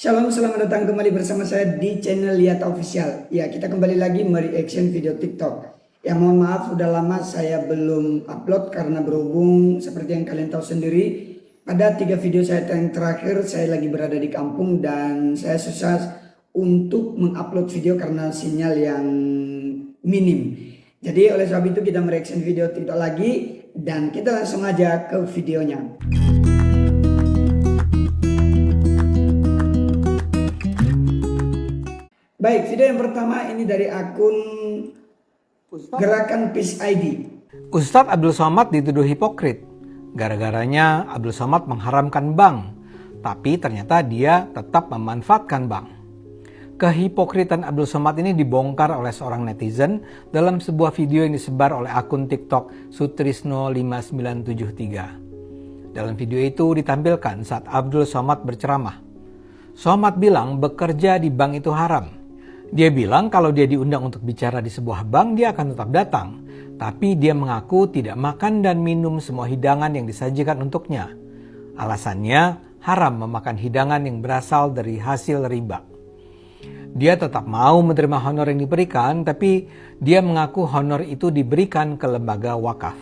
Shalom, selamat datang kembali bersama saya di channel Lihat Official. Ya, kita kembali lagi mereaction video TikTok. Ya, mohon maaf udah lama saya belum upload karena berhubung seperti yang kalian tahu sendiri, pada 3 video saya yang terakhir saya lagi berada di kampung dan saya susah untuk mengupload video karena sinyal yang minim. Jadi oleh sebab itu kita mereaction video TikTok lagi dan kita langsung aja ke videonya. Baik, video yang pertama ini dari akun Gerakan Peace ID. Ustadz Abdul Somad dituduh hipokrit. Gara-garanya Abdul Somad mengharamkan bank, tapi ternyata dia tetap memanfaatkan bank. Kehipokritan Abdul Somad ini dibongkar oleh seorang netizen dalam sebuah video yang disebar oleh akun TikTok Sutrisno5973. Dalam video itu ditampilkan saat Abdul Somad berceramah. Somad bilang bekerja di bank itu haram. Dia bilang kalau dia diundang untuk bicara di sebuah bank, dia akan tetap datang. Tapi dia mengaku tidak makan dan minum semua hidangan yang disajikan untuknya. Alasannya haram memakan hidangan yang berasal dari hasil riba. Dia tetap mau menerima honor yang diberikan, tapi dia mengaku honor itu diberikan ke lembaga wakaf.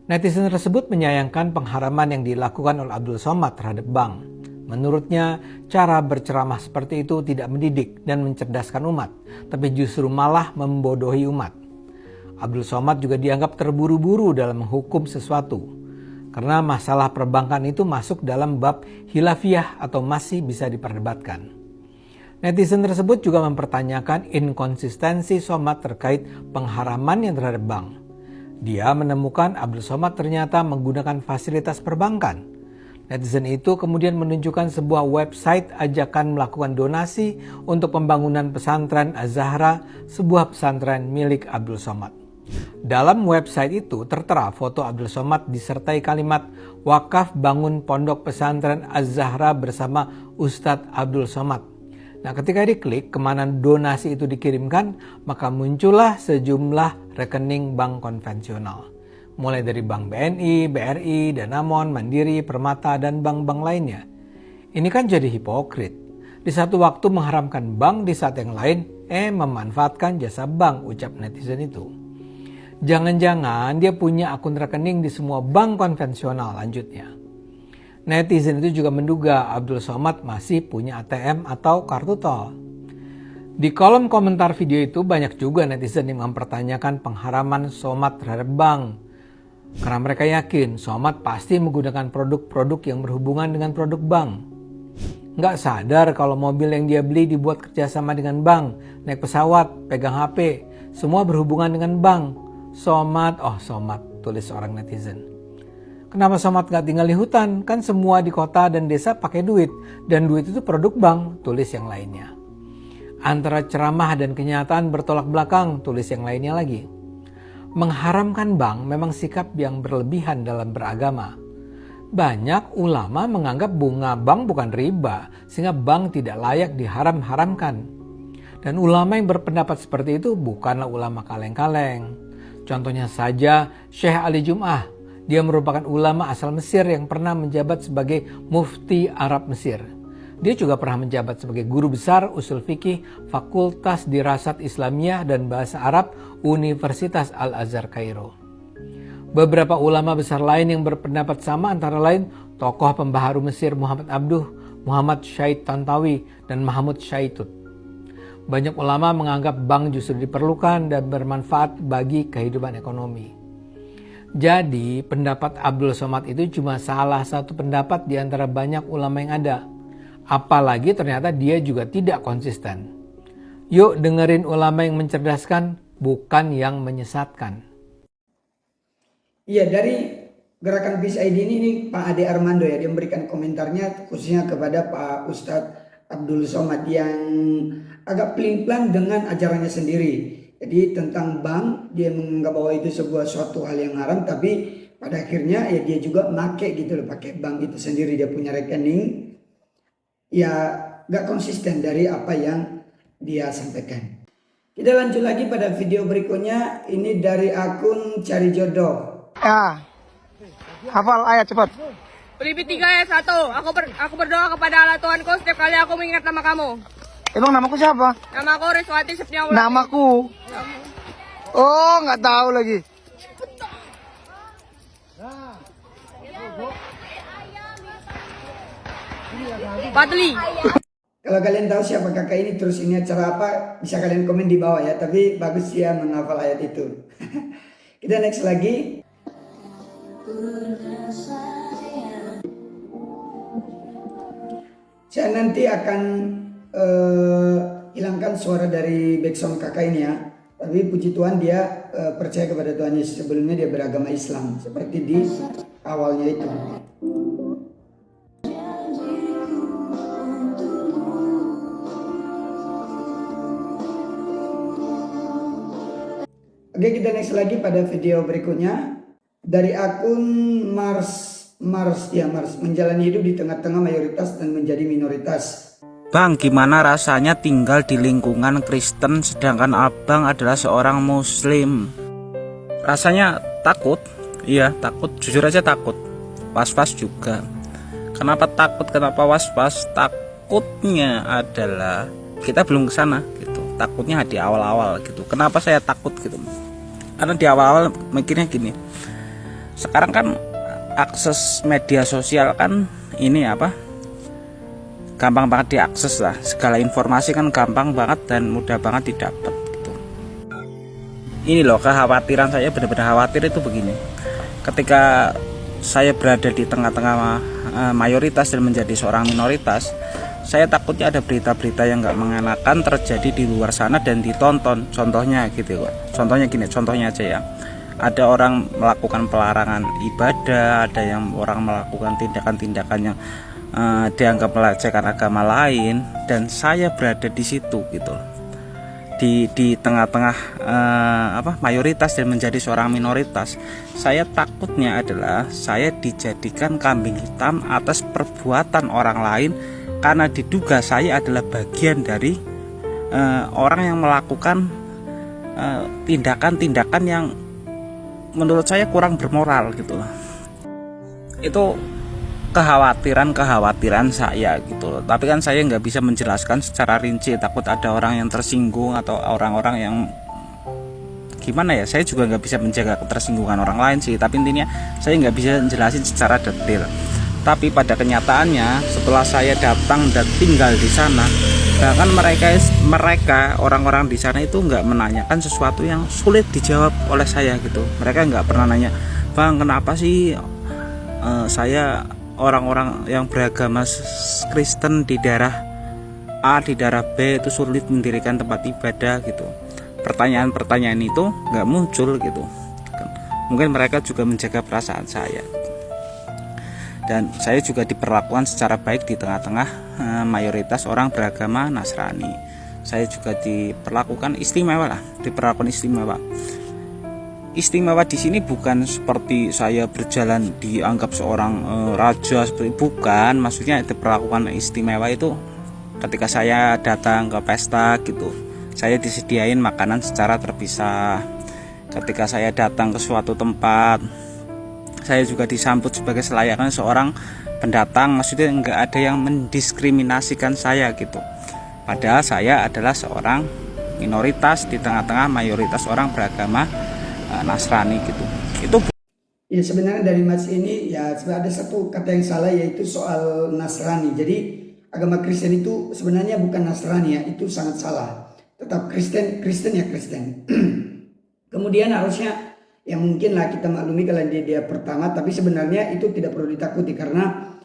Netizen tersebut menyayangkan pengharaman yang dilakukan oleh Abdul Somad terhadap bank. Menurutnya, cara berceramah seperti itu tidak mendidik dan mencerdaskan umat, tapi justru malah membodohi umat. Abdul Somad juga dianggap terburu-buru dalam menghukum sesuatu, karena masalah perbankan itu masuk dalam bab khilafiyah atau masih bisa diperdebatkan. Netizen tersebut juga mempertanyakan inkonsistensi Somad terkait pengharaman yang terhadap bank. Dia menemukan Abdul Somad ternyata menggunakan fasilitas perbankan. Netizen itu kemudian menunjukkan sebuah website ajakan melakukan donasi untuk pembangunan pesantren Az-Zahra, sebuah pesantren milik Abdul Somad. Dalam website itu tertera foto Abdul Somad disertai kalimat wakaf bangun pondok pesantren Az-Zahra bersama Ustadz Abdul Somad. Nah, ketika diklik kemana donasi itu dikirimkan, maka muncullah sejumlah rekening bank konvensional. Mulai dari Bank BNI, BRI, Danamon, Mandiri, Permata, dan bank-bank lainnya. Ini kan jadi hipokrit. Di satu waktu mengharamkan bank, di saat yang lain memanfaatkan jasa bank, ucap netizen itu. Jangan-jangan dia punya akun rekening di semua bank konvensional, lanjutnya. Netizen itu juga menduga Abdul Somad masih punya ATM atau kartu tol. Di kolom komentar video itu banyak juga netizen yang mempertanyakan pengharaman Somad terhadap bank. Karena mereka yakin Somad pasti menggunakan produk-produk yang berhubungan dengan produk bank. Nggak sadar kalau mobil yang dia beli dibuat kerjasama dengan bank, naik pesawat, pegang HP, semua berhubungan dengan bank. Somad, tulis seorang netizen. Kenapa Somad nggak tinggal di hutan? Kan semua di kota dan desa pakai duit, dan duit itu produk bank, tulis yang lainnya. Antara ceramah dan kenyataan bertolak belakang, tulis yang lainnya lagi. Mengharamkan bank memang sikap yang berlebihan dalam beragama. Banyak ulama menganggap bunga bank bukan riba, sehingga bank tidak layak diharam-haramkan. Dan ulama yang berpendapat seperti itu bukanlah ulama kaleng-kaleng. Contohnya saja Syekh Ali Jum'ah. Dia merupakan ulama asal Mesir yang pernah menjabat sebagai mufti Arab Mesir. Dia juga pernah menjabat sebagai guru besar usul fikih Fakultas Dirasat Islamiyah dan Bahasa Arab Universitas Al-Azhar Kairo. Beberapa ulama besar lain yang berpendapat sama antara lain tokoh pembaharu Mesir Muhammad Abduh, Muhammad Syahid Tantawi, dan Mahmud Syaitut. Banyak ulama menganggap bank justru diperlukan dan bermanfaat bagi kehidupan ekonomi. Jadi pendapat Abdul Somad itu cuma salah satu pendapat di antara banyak ulama yang ada. Apalagi ternyata dia juga tidak konsisten. Yuk dengerin ulama yang mencerdaskan, bukan yang menyesatkan. Iya, dari Gerakan Peace ID ini Pak Ade Armando ya, dia memberikan komentarnya khususnya kepada Pak Ustadz Abdul Somad yang agak pelin-pelan dengan ajarannya sendiri. Jadi tentang bank, dia menganggap bahwa itu sebuah suatu hal yang haram, tapi pada akhirnya ya dia juga make gitu loh, pakai bank itu sendiri, dia punya rekening. Ya gak konsisten dari apa yang dia sampaikan. Kita lanjut lagi pada video berikutnya. Ini dari akun Cari Jodoh. Ya, hafal ayat cepat. Filipi 3 ayat 1. Aku berdoa kepada Allah Tuhanku setiap kali aku mengingat nama kamu. Emang namaku siapa? Nama aku Riswati Septiawati. Namaku. Oh, nggak tahu lagi. Patli. Kalau kalian tahu siapa kakak ini, terus ini acara apa, bisa kalian komen di bawah ya. Tapi bagus ya menghafal ayat itu. Kita next lagi. Saya nanti akan hilangkan suara dari background kakak ini ya. Tapi puji Tuhan dia percaya kepada Tuhan Yesus. Sebelumnya dia beragama Islam seperti di awalnya itu. Oke, kita next lagi pada video berikutnya. Dari akun Mars menjalani hidup di tengah-tengah mayoritas dan menjadi minoritas. Bang, gimana rasanya tinggal di lingkungan Kristen sedangkan abang adalah seorang Muslim? Rasanya takut, iya takut, jujur aja takut. Was-was juga. Kenapa takut, kenapa was-was? Takutnya adalah kita belum ke sana gitu. Takutnya di awal-awal gitu. Kenapa saya takut gitu? Karena di awal-awal mikirnya gini. Sekarang kan akses media sosial kan ini apa? Gampang banget diakses lah. Segala informasi kan gampang banget dan mudah banget didapat gitu. Ini loh kekhawatiran saya, benar-benar khawatir itu begini. Ketika saya berada di tengah-tengah mayoritas dan menjadi seorang minoritas, saya takutnya ada berita-berita yang nggak mengenakan terjadi di luar sana dan ditonton. Contohnya gitu kok. Contohnya gini, contohnya aja ya. Ada orang melakukan pelarangan ibadah, ada yang orang melakukan tindakan-tindakan yang dianggap melecehkan agama lain, dan saya berada di situ gitu, di tengah-tengah mayoritas dan menjadi seorang minoritas. Saya takutnya adalah saya dijadikan kambing hitam atas perbuatan orang lain karena diduga saya adalah bagian dari orang yang melakukan tindakan-tindakan yang menurut saya kurang bermoral gitu. Itu kekhawatiran saya gitu. Tapi kan saya nggak bisa menjelaskan secara rinci, takut ada orang yang tersinggung atau orang-orang yang gimana ya. Saya juga nggak bisa menjaga ketersinggungan orang lain sih. Tapi intinya saya nggak bisa menjelasin secara detail. Tapi pada kenyataannya setelah saya datang dan tinggal di sana, bahkan mereka orang-orang di sana itu nggak menanyakan sesuatu yang sulit dijawab oleh saya gitu. Mereka nggak pernah nanya, "Bang, kenapa sih saya orang-orang yang beragama Kristen di daerah A, di daerah B itu sulit mendirikan tempat ibadah gitu." Pertanyaan-pertanyaan itu nggak muncul gitu. Mungkin mereka juga menjaga perasaan saya. Dan saya juga diperlakukan secara baik di tengah-tengah mayoritas orang beragama Nasrani. Saya juga diperlakukan istimewa lah, diperlakukan istimewa. Istimewa di sini bukan seperti saya berjalan dianggap seorang raja, seperti bukan. Maksudnya diperlakukan istimewa itu ketika saya datang ke pesta gitu, saya disediain makanan secara terpisah. Ketika saya datang ke suatu tempat, saya juga disambut sebagai selayaknya seorang pendatang. Maksudnya nggak ada yang mendiskriminasikan saya gitu. Padahal saya adalah seorang minoritas di tengah-tengah mayoritas orang beragama Nasrani gitu. Itu ya sebenarnya dari Mas ini ya sebenarnya ada satu kata yang salah, yaitu soal Nasrani. Jadi agama Kristen itu sebenarnya bukan Nasrani ya, itu sangat salah. Tetap Kristen ya Kristen. Kemudian harusnya ya mungkin lah kita maklumi kalau dia pertama, tapi sebenarnya itu tidak perlu ditakuti karena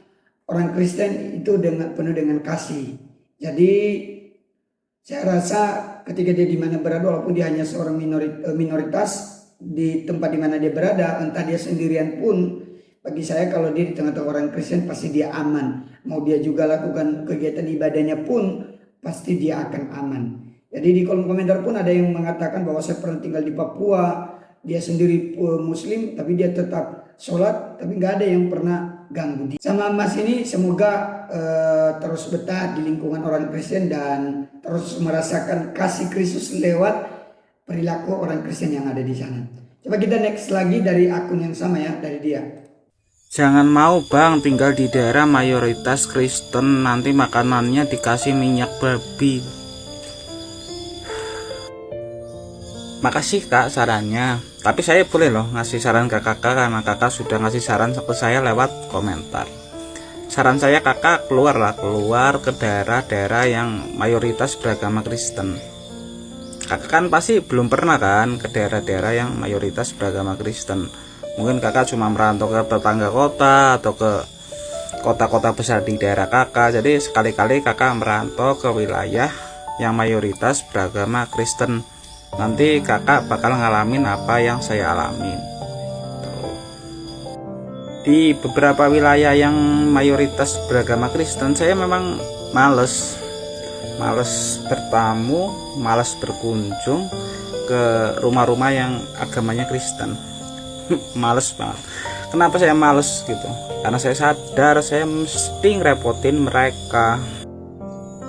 orang Kristen itu penuh dengan kasih. Jadi saya rasa ketika dia di mana berada, walaupun dia hanya seorang minoritas di tempat di mana dia berada, entah dia sendirian pun, bagi saya kalau dia di tengah-tengah orang Kristen pasti dia aman. Mau dia juga lakukan kegiatan ibadahnya pun pasti dia akan aman. Jadi di kolom komentar pun ada yang mengatakan bahwa saya pernah tinggal di Papua, dia sendiri Muslim tapi dia tetap sholat, tapi nggak ada yang pernah ganggu dia. Sama Mas ini semoga terus betah di lingkungan orang Kristen dan terus merasakan kasih Kristus lewat perilaku orang Kristen yang ada di sana. Coba kita next lagi dari akun yang sama ya, dari dia. Jangan mau bang tinggal di daerah mayoritas Kristen, nanti makanannya dikasih minyak babi. Makasih kak sarannya, tapi saya boleh loh ngasih saran ke kakak karena kakak sudah ngasih saran ke saya lewat komentar. Saran saya kakak keluar ke daerah-daerah yang mayoritas beragama Kristen. Kakak kan pasti belum pernah kan ke daerah-daerah yang mayoritas beragama Kristen. Mungkin kakak cuma merantau ke tetangga kota atau ke kota-kota besar di daerah kakak. Jadi sekali-kali kakak merantau ke wilayah yang mayoritas beragama Kristen. Nanti kakak bakal ngalamin apa yang saya alamin. Di beberapa wilayah yang mayoritas beragama Kristen, saya memang males bertamu, males berkunjung ke rumah-rumah yang agamanya Kristen. Males banget. Kenapa saya males gitu? Karena saya sadar saya mesti ngerepotin mereka.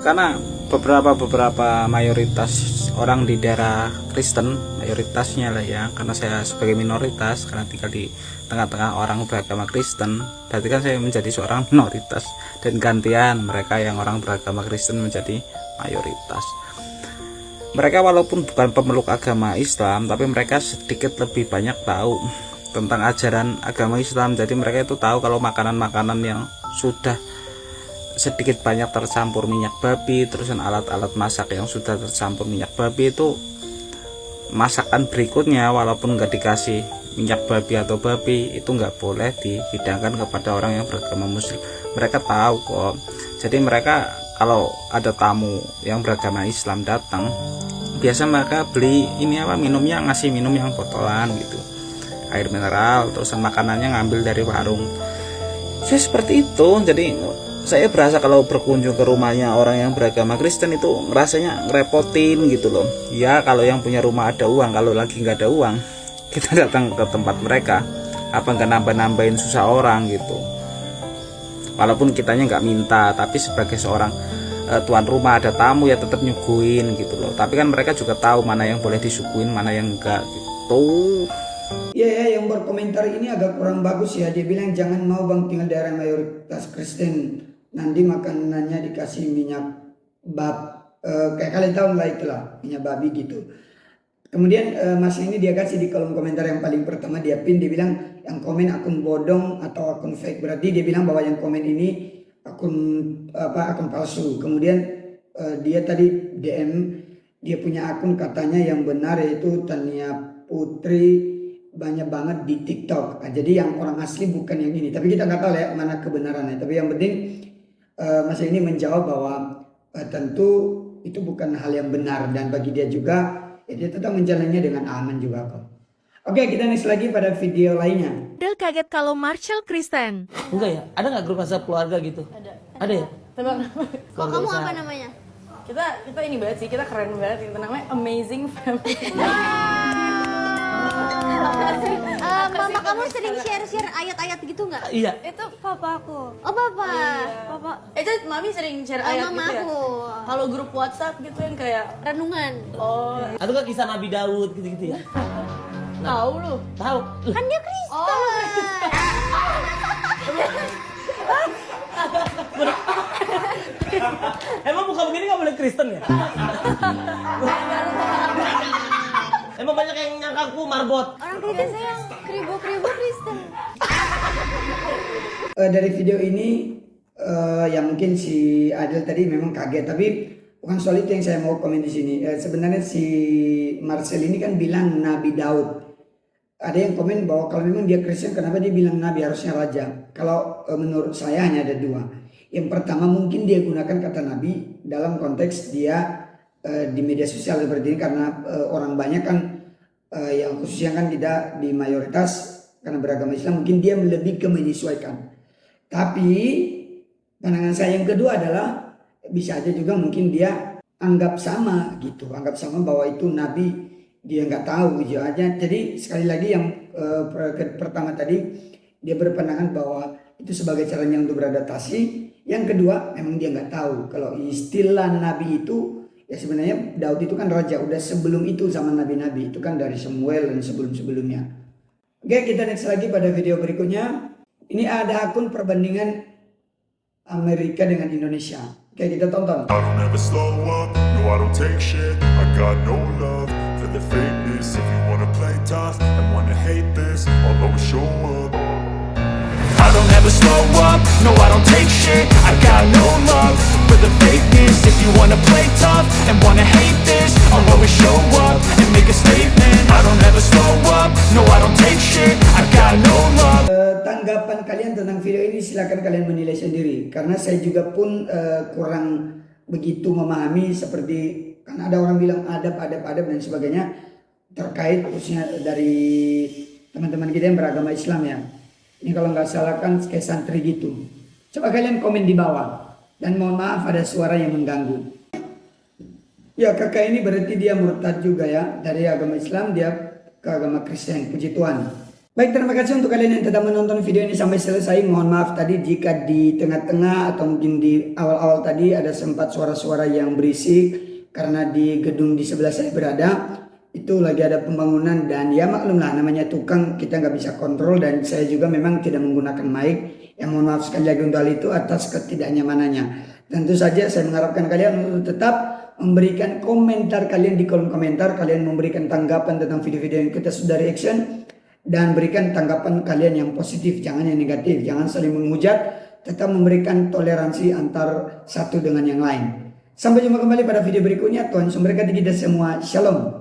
Karena beberapa mayoritas orang di daerah Kristen, mayoritasnya lah ya, karena saya sebagai minoritas karena tinggal di tengah-tengah orang beragama Kristen, berarti kan saya menjadi seorang minoritas dan gantian mereka yang orang beragama Kristen menjadi mayoritas. Mereka walaupun bukan pemeluk agama Islam, tapi mereka sedikit lebih banyak tahu tentang ajaran agama Islam. Jadi mereka itu tahu kalau makanan-makanan yang sudah sedikit banyak tercampur minyak babi, terusan alat-alat masak yang sudah tercampur minyak babi itu masakan berikutnya walaupun nggak dikasih minyak babi atau babi itu nggak boleh dihidangkan kepada orang yang beragama Muslim. Mereka tahu kok. Jadi mereka kalau ada tamu yang beragama Islam datang, biasa mereka beli minumnya, ngasih minum yang botolan gitu, air mineral, terusan makanannya ngambil dari warung. Saya seperti itu. Jadi saya berasa kalau berkunjung ke rumahnya orang yang beragama Kristen itu rasanya ngerepotin gitu loh. Ya kalau yang punya rumah ada uang, kalau lagi nggak ada uang kita datang ke tempat mereka, apa nggak nambah-nambahin susah orang gitu. Walaupun kitanya nggak minta, tapi sebagai seorang tuan rumah ada tamu ya tetap nyuguhin gitu loh. Tapi kan mereka juga tahu mana yang boleh disuguhin, mana yang enggak gitu. Ya, yang berkomentar ini agak kurang bagus ya. Dia bilang jangan mau bang tinggal daerah mayoritas Kristen, nanti makanannya dikasih minyak kayak kalian tahu lah itulah minyak babi gitu. Kemudian mas ini dia kasih di kolom komentar yang paling pertama dia pin, dia bilang yang komen akun bodong atau akun fake. Berarti dia bilang bahwa yang komen ini akun palsu. Kemudian dia tadi DM dia punya akun katanya yang benar yaitu Tania Putri banyak banget di TikTok. Nah, jadi yang orang asli bukan yang ini. Tapi kita nggak tahu ya mana kebenarannya. Tapi yang penting Mas ini menjawab bahwa tentu itu bukan hal yang benar dan bagi dia juga ya dia tetap menjalannya dengan aman juga kok. Oke, kita next lagi pada video lainnya. Del kaget kalau Marshall Kristen. Enggak ya? Ada nggak grup WhatsApp keluarga gitu? Ada ya? Tebak. Kok kamu apa namanya? Kita ini banget sih, kita keren banget. Itu namanya Amazing Family. Mama kamu sering share ayat-ayat gitu nggak? Iya. Itu papaku. Oh papa. Papa. Itu mami sering share ayat mama gitu ya. aku. Kalau grup WhatsApp gitu yang kayak Renungan. oh, Atau nggak kisah Nabi Daud gitu-gitu ya? tahu lu. Tahu. Kan dia Kristen. Emang muka begini nggak boleh Kristen ya? Emang banyak yang nyangka aku marbot. Orang Kristen yang kribo-kribo Kristen. Dari video ini ya mungkin si Adel tadi memang kaget, tapi bukan soal itu yang saya mau komen di sini. Sebenarnya si Marcel ini kan bilang Nabi Daud. Ada yang komen bahwa kalau memang dia Kristen kenapa dia bilang Nabi, harusnya raja. Kalau menurut saya hanya ada dua. Yang pertama mungkin dia gunakan kata Nabi dalam konteks dia di media sosial seperti ini karena orang banyak kan yang khususnya kan tidak di mayoritas karena beragama Islam, mungkin dia lebih ke menyesuaikan. Tapi pandangan saya yang kedua adalah bisa aja juga mungkin dia anggap sama gitu, anggap sama bahwa itu Nabi, dia nggak tahu gitu aja. Jadi sekali lagi yang pertama tadi dia berpandangan bahwa itu sebagai caranya untuk beradaptasi. Yang kedua memang dia nggak tahu kalau istilah Nabi itu ya sebenarnya Daud itu kan raja udah sebelum itu zaman nabi-nabi itu kan dari Samuel dan sebelum-sebelumnya. Oke, kita next lagi pada video berikutnya. Ini ada akun perbandingan Amerika dengan Indonesia. Oke, kita tonton. I don't ever slow up, no I don't take shit. I got no love for the fakeness. If you wanna play tough and wanna hate this, I'll always show up. I don't ever slow up, no I don't take shit. I got no love for the fakeness. If you wanna play tough and wanna hate this, I'll always show up and make a statement. I don't ever slow up, no I don't take shit. I got no love. Tanggapan kalian tentang video ini silakan kalian menilai sendiri, karena saya juga pun kurang begitu memahami, seperti kan ada orang bilang adab dan sebagainya terkait khususnya dari teman-teman kita yang beragama Islam ya. Ini kalau nggak salah kan kayak santri gitu. Coba kalian komen di bawah, dan mohon maaf ada suara yang mengganggu. Ya, kakak ini berarti dia murtad juga ya, dari agama Islam dia ke agama Kristen. Puji Tuhan. Baik, terima kasih untuk kalian yang telah menonton video ini sampai selesai. Mohon maaf tadi jika di tengah-tengah atau mungkin di awal-awal tadi ada sempat suara-suara yang berisik, karena di gedung di sebelah saya berada itu lagi ada pembangunan, dan ya maklumlah namanya tukang, kita nggak bisa kontrol, dan saya juga memang tidak menggunakan mic. Yang mohon maaf sekali lagi untuk hal itu atas ketidaknyamanannya. Tentu saja saya mengharapkan kalian untuk tetap memberikan komentar kalian di kolom komentar, kalian memberikan tanggapan tentang video-video yang kita sudah reaction, dan berikan tanggapan kalian yang positif, jangan yang negatif, jangan saling menghujat, tetap memberikan toleransi antar satu dengan yang lain. Sampai jumpa kembali pada video berikutnya. Tuhan memberkati kita semua. Shalom.